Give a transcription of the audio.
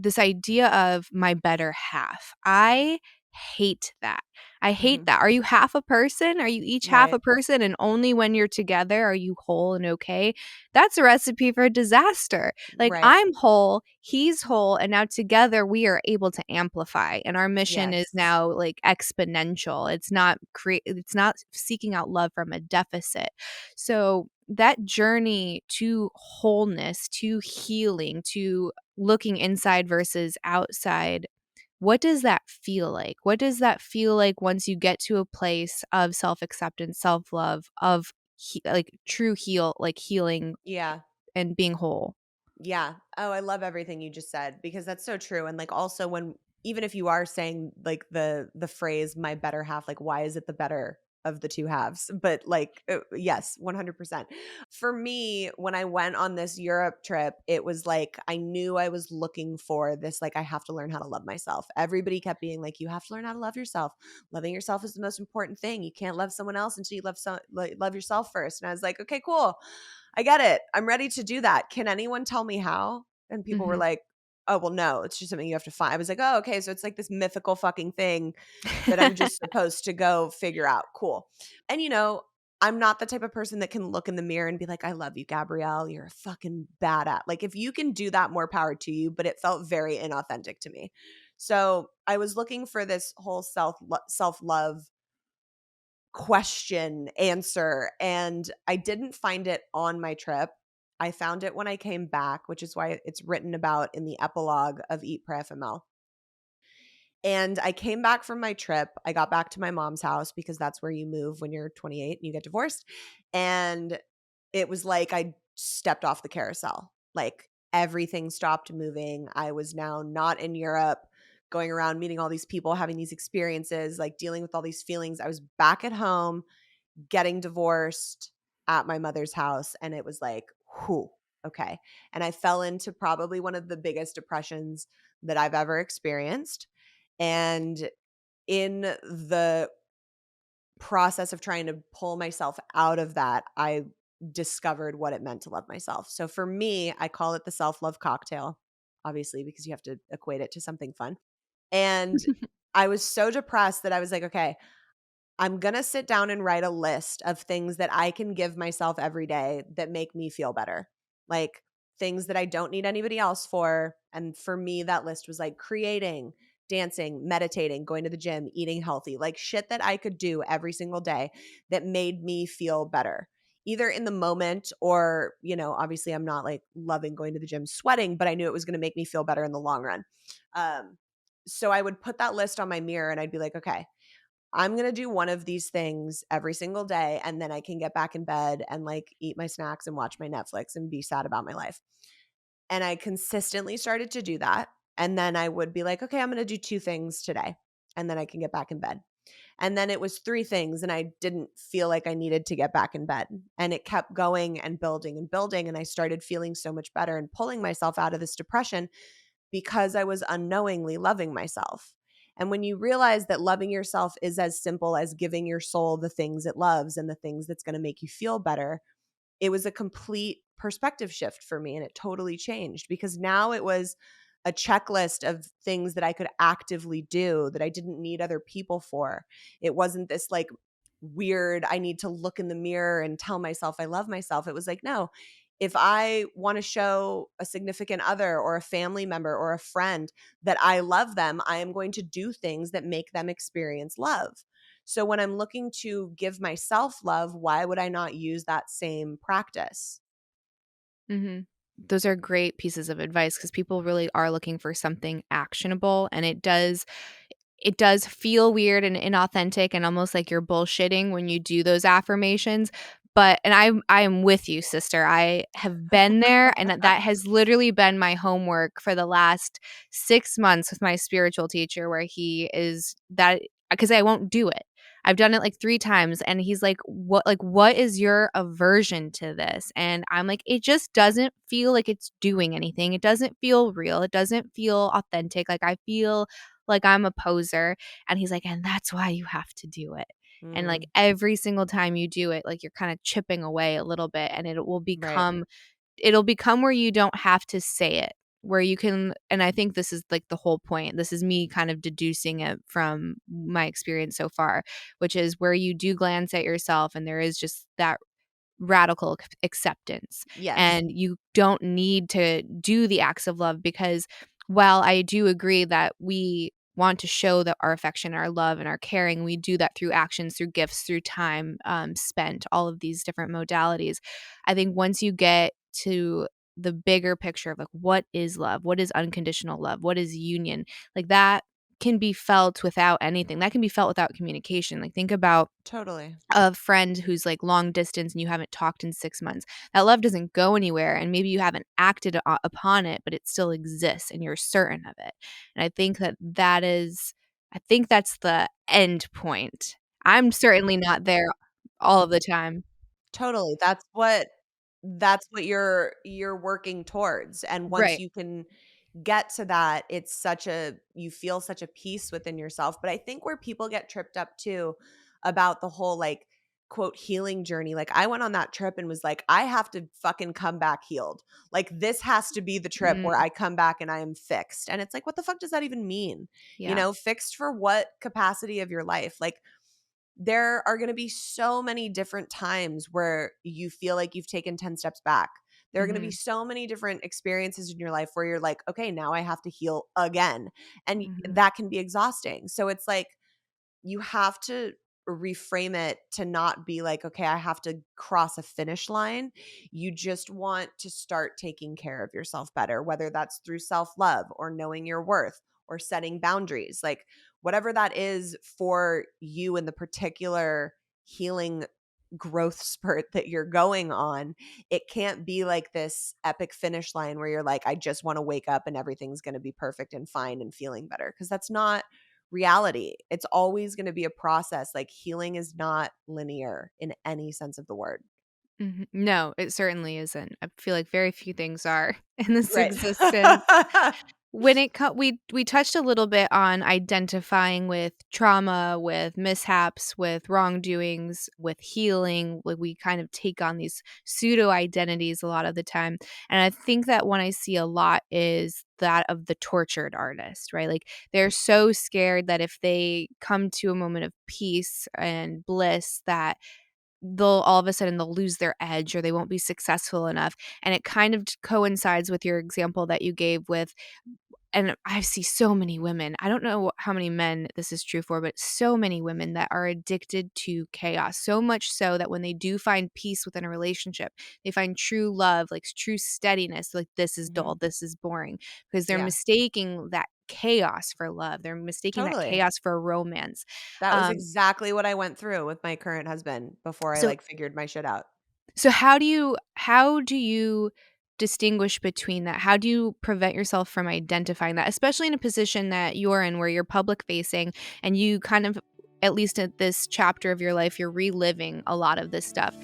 this idea of my better half. I hate that. I hate Mhm. that. Are you half a person? Are you each half Right. a person and only when you're together are you whole and okay? That's a recipe for disaster. Like Right. I'm whole, he's whole, and now together we are able to amplify. And our mission is Yes. now like exponential. It's not seeking out love from a deficit. So that journey to wholeness, to healing, to looking inside versus outside, what does that feel like? What does that feel like once you get to a place of self-acceptance, self-love, of like true healing Yeah. and being whole? Yeah. Oh, I love everything you just said because that's so true. And like also when even if you are saying like the phrase my better half, like why is it the better of the two halves? But like yes, 100%. For me, when I went on this Europe trip, it was like I knew I was looking for this like I have to learn how to love myself. Everybody kept being like you have to learn how to love yourself. Loving yourself is the most important thing. You can't love someone else until you love yourself first. And I was like, "Okay, cool. I get it. I'm ready to do that. Can anyone tell me how?" And people were Mhm. like, "Oh, well, no, it's just something you have to find." I was like, "Oh, okay. So it's like this mythical fucking thing that I'm just supposed to go figure out. Cool." And, I'm not the type of person that can look in the mirror and be like, "I love you, Gabrielle. You're a fucking badass." Like, if you can do that, more power to you. But it felt very inauthentic to me. So I was looking for this whole self love question answer, and I didn't find it on my trip. I found it when I came back, which is why it's written about in the epilogue of Eat Pray FML. And I came back from my trip. I got back to my mom's house because that's where you move when you're 28 and you get divorced. And it was like I stepped off the carousel. Like everything stopped moving. I was now not in Europe, going around meeting all these people, having these experiences, like dealing with all these feelings. I was back at home getting divorced at my mother's house. And it was like, whew, okay. And I fell into probably one of the biggest depressions that I've ever experienced. And in the process of trying to pull myself out of that, I discovered what it meant to love myself. So for me, I call it the self love cocktail, obviously, because you have to equate it to something fun. And I was so depressed that I was like, okay, I'm going to sit down and write a list of things that I can give myself every day that make me feel better. Like things that I don't need anybody else for. And for me, that list was like creating, dancing, meditating, going to the gym, eating healthy, like shit that I could do every single day that made me feel better. Either in the moment or, obviously I'm not like loving going to the gym sweating, but I knew it was going to make me feel better in the long run. Um, so I would put that list on my mirror and I'd be like, okay, I'm going to do one of these things every single day, and then I can get back in bed and like eat my snacks and watch my Netflix and be sad about my life. And I consistently started to do that. And then I would be like, okay, I'm going to do two things today, and then I can get back in bed. And then it was three things, and I didn't feel like I needed to get back in bed. And it kept going and building and building. And I started feeling so much better and pulling myself out of this depression because I was unknowingly loving myself. And when you realize that loving yourself is as simple as giving your soul the things it loves and the things that's going to make you feel better, it was a complete perspective shift for me. And it totally changed because now it was a checklist of things that I could actively do that I didn't need other people for. It wasn't this like weird, I need to look in the mirror and tell myself I love myself. It was like, no, if I want to show a significant other or a family member or a friend that I love them, I am going to do things that make them experience love. So when I'm looking to give myself love, why would I not use that same practice? Mhm. Those are great pieces of advice because people really are looking for something actionable, and it does feel weird and inauthentic and almost like you're bullshitting when you do those affirmations. But and I am with you, sister. I have been there, and that has literally been my homework for the last 6 months with my spiritual teacher, where he is that because I won't do it. I've done it like 3 times, and he's what is your aversion to this?" And I'm like, "It just doesn't feel like it's doing anything. It doesn't feel real. It doesn't feel authentic. Like I feel like I'm a poser." And he's like, "And that's why you have to do it." And like Mm, every single time you do it, like you're kind of chipping away a little bit, and right. it'll become where you don't have to say it. where you can, and I think this is like the whole point. This is me kind of deducing it from my experience so far, which is where you do glance at yourself and there is just that radical acceptance. Yes, And you don't need to do the acts of love because while I do agree that we want to show that our affection, our love, and our caring, we do that through actions, through gifts, through time spent, all of these different modalities. I think once you get to the bigger picture of like what is love, what is unconditional love, what is union, like that can be felt without anything. That can be felt without communication. Like think about totally. a friend who's like long distance and you haven't talked in 6 months. That love doesn't go anywhere and maybe you haven't acted upon it, but it still exists and you're certain of it. And I think I think that's the end point. I'm certainly not there all of the time. Totally. That's what you're working towards, and once Right. you can get to that, it's such a you feel such a peace within yourself. But I think where people get tripped up too about the whole like quote healing journey, like I went on that trip and was like, I have to fucking come back healed. Like this has to be the trip where Mm, I come back and I am fixed. And it's like, what the fuck does that even mean? You yeah. know, fixed for what capacity of your life? Like there are going to be so many different times where you feel like you've taken 10 steps back. There are going to be Mhm. so many different experiences in your life where you're like, okay, now I have to heal again. And Mhm. that can be exhausting. So it's like you have to reframe it to not be like, okay, I have to cross a finish line. You just want to start taking care of yourself better, whether that's through self love or knowing your worth or setting boundaries. Like, whatever that is for you in the particular healing growth spurt that you're going on, it can't be like this epic finish line where you're like, I just want to wake up and everything's going to be perfect and fine and feeling better. Because that's not reality. It's always going to be a process. Like healing is not linear in any sense of the word. Mhm. No, it certainly isn't. I feel like very few things are in this Right. existence. When it we touched a little bit on identifying with trauma, with mishaps, with wrongdoings, with healing. Like we kind of take on these pseudo identities a lot of the time. And I think that one I see a lot is that of the tortured artist, right? Like they're so scared that if they come to a moment of peace and bliss that they'll all of a sudden they'll lose their edge or they won't be successful enough. And it kind of coincides with your example that you gave with, and I see so many women. I don't know how many men this is true for, but so many women that are addicted to chaos. So much so that when they do find peace within a relationship, they find true love, like true steadiness. Like this is dull, Mhm. this is boring, because they're Yeah, mistaking that chaos for love. They're mistaking that totally. chaos for romance. That was Um, exactly what I went through with my current husband before I so like figured my shit out. So how do you distinguish between that? How do you prevent yourself from identifying that, especially in a position that you're in where you're public facing and you kind of, at least at this chapter of your life, you're reliving a lot of this stuff?